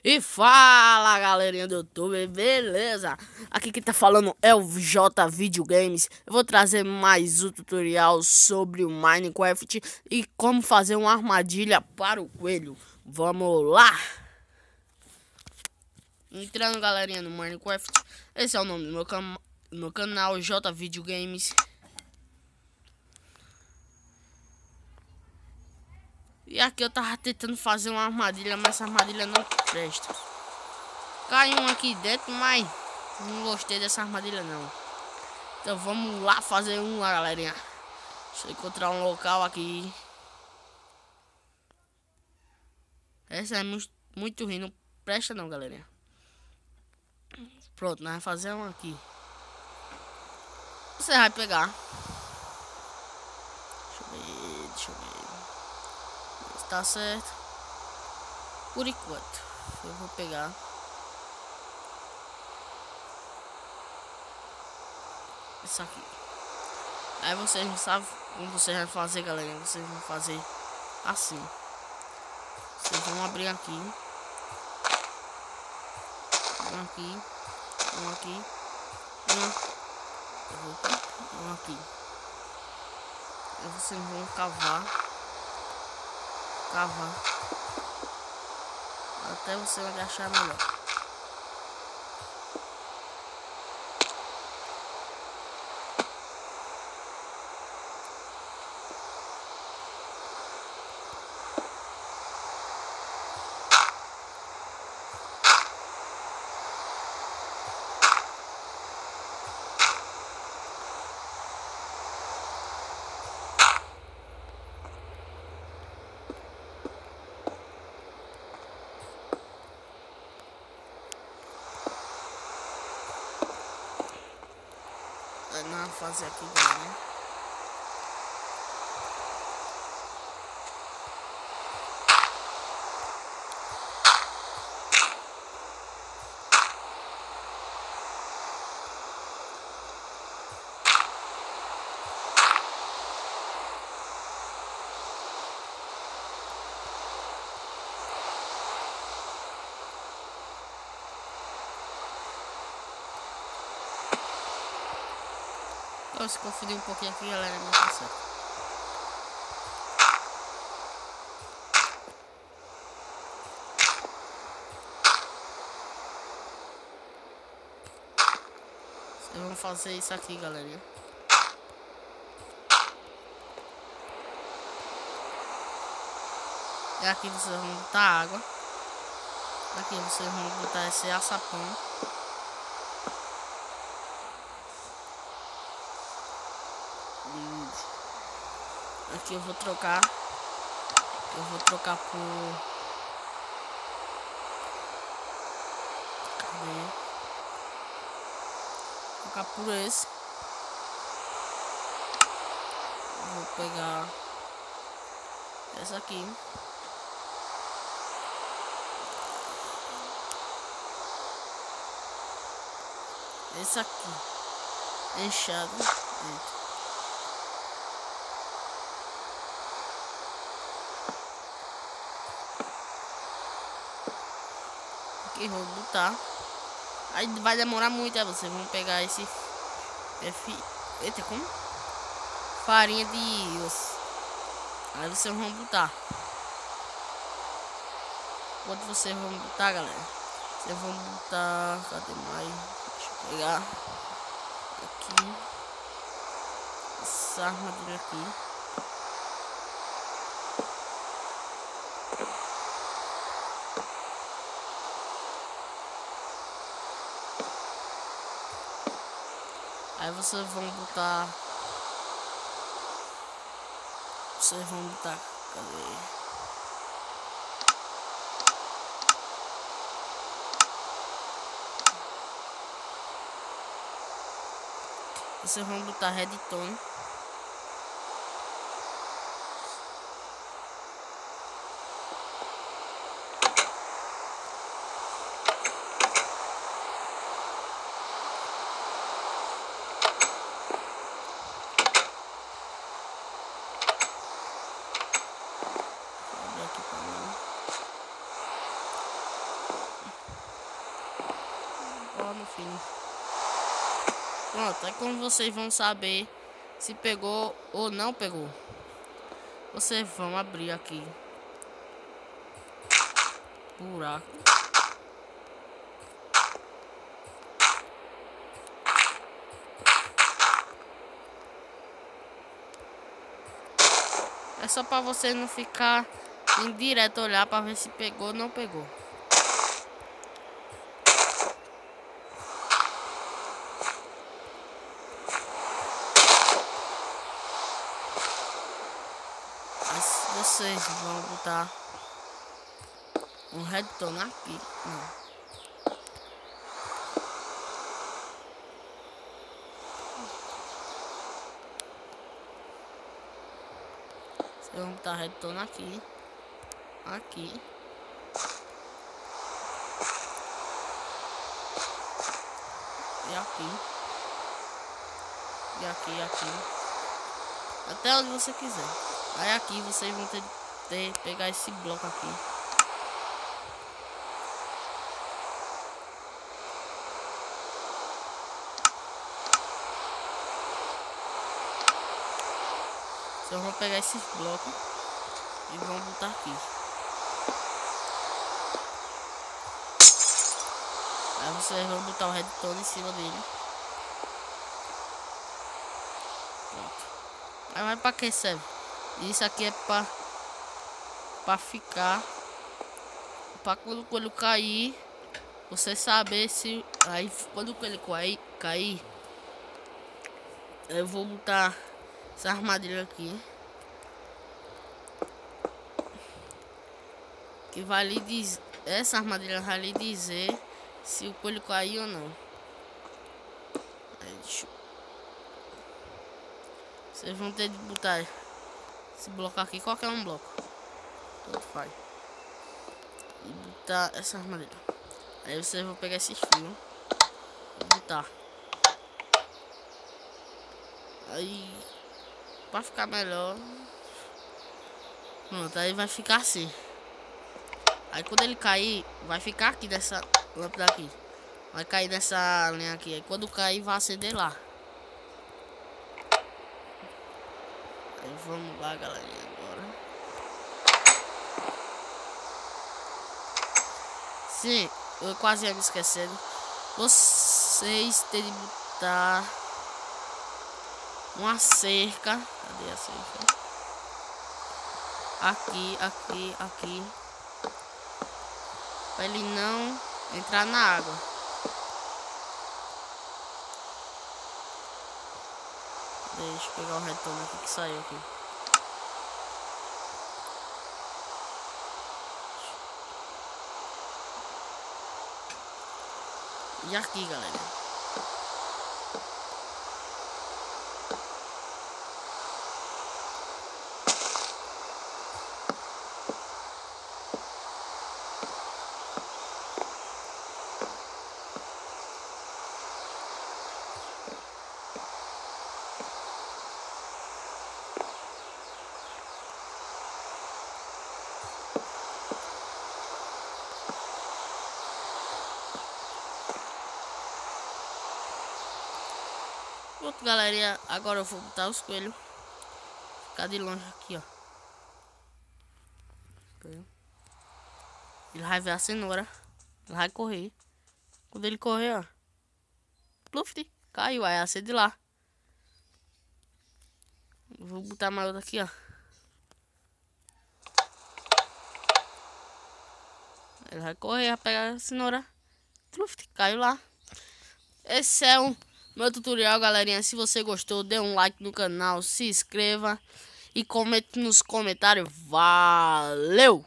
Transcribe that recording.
E fala galerinha do YouTube, beleza? Aqui quem tá falando é o J Videogames. Eu vou trazer mais um tutorial sobre o Minecraft e como fazer uma armadilha para o coelho. Vamos lá! Entrando galerinha no Minecraft, esse é o nome do meu canal, J Videogames. E aqui eu tava tentando fazer uma armadilha, mas essa armadilha não presta. Caiu um aqui dentro, mas não gostei dessa armadilha não. Então vamos lá fazer uma, galerinha. Deixa eu encontrar um local aqui. Essa é muito ruim, não presta não, galerinha. Pronto, nós vamos fazer uma aqui. Você vai pegar. Deixa eu ver. Se tá certo. Por enquanto, eu vou pegar. Isso aqui. Aí vocês não sabem como vocês vão fazer, galera. Vocês vão fazer assim. Vocês vão abrir aqui. Um aqui. Um aqui. Um aqui. Aí vocês vão cavar. Até você agachar melhor. Nós vamos fazer aqui, galera. Então, se confundir um pouquinho aqui, galera, não tá certo. Vocês vão fazer isso aqui, galerinha. E aqui vocês vão botar água. Aqui vocês vão botar esse açapão. Aqui eu vou trocar. Por... Cadê? Vou trocar por esse. Vou pegar essa aqui. Esse aqui. Enxada. Aqui vou botar. Aí vai demorar muito, aí vocês vão pegar esse eita, como? Farinha de osso. Aí vocês vão botar. Quando vocês vão botar, galera, vocês vão botar, cadê mais? Deixa eu pegar aqui essa armadura aqui. Aí vocês vão botar. Cadê? Vocês vão botar redstone. filho. Pronto, é como vocês vão saber se pegou ou não pegou. Vocês vão abrir aqui. Buraco. É só pra você não ficar em direto olhar pra ver se pegou ou não pegou. Mas vocês vão botar um redstone aqui. Não. Vocês vão botar redstone aqui. Aqui. E aqui. E aqui, e aqui. Até onde você quiser. Aí aqui vocês vão ter que pegar esse bloco aqui. Vocês vão pegar esses blocos e vão botar aqui. Aí vocês vão botar o redstone em cima dele. Pronto. Aí vai pra que serve? Isso aqui é pra ficar. Pra quando o coelho cair, você saber se. Aí quando o coelho cair, eu vou botar essa armadilha aqui. Que vai lhe dizer. Essa armadilha vai lhe dizer se o coelho caiu ou não. Aí, vocês vão ter de botar esse bloco aqui, qualquer um bloco. Tanto faz. E botar essa armadilha. Aí vocês vão pegar esses fios e botar. Aí, pra ficar melhor. Pronto, aí vai ficar assim. Aí quando ele cair, vai ficar aqui dessa lâmpada aqui. Vai cair nessa linha aqui. Aí quando cair, vai acender lá. Aí vamos lá, galerinha, agora. Sim, eu quase ia me esquecendo. Vocês têm de botar uma cerca. Cadê a cerca? Aqui, aqui, aqui. Pra ele não entrar na água. Deixa eu pegar o retorno aqui que saiu aqui. E aqui, galera. Pronto, galerinha, agora eu vou botar os coelhos. Ficar de longe aqui, ó. Ele vai ver a cenoura. Ele vai correr. Quando ele correr, ó, pluft, caiu, aí acende lá. Vou botar mais outra aqui, ó. Ele vai correr, vai pegar a cenoura. Pluft, caiu lá. Esse é o meu tutorial, galerinha. Se você gostou, dê um like no canal, se inscreva e comente nos comentários. Valeu!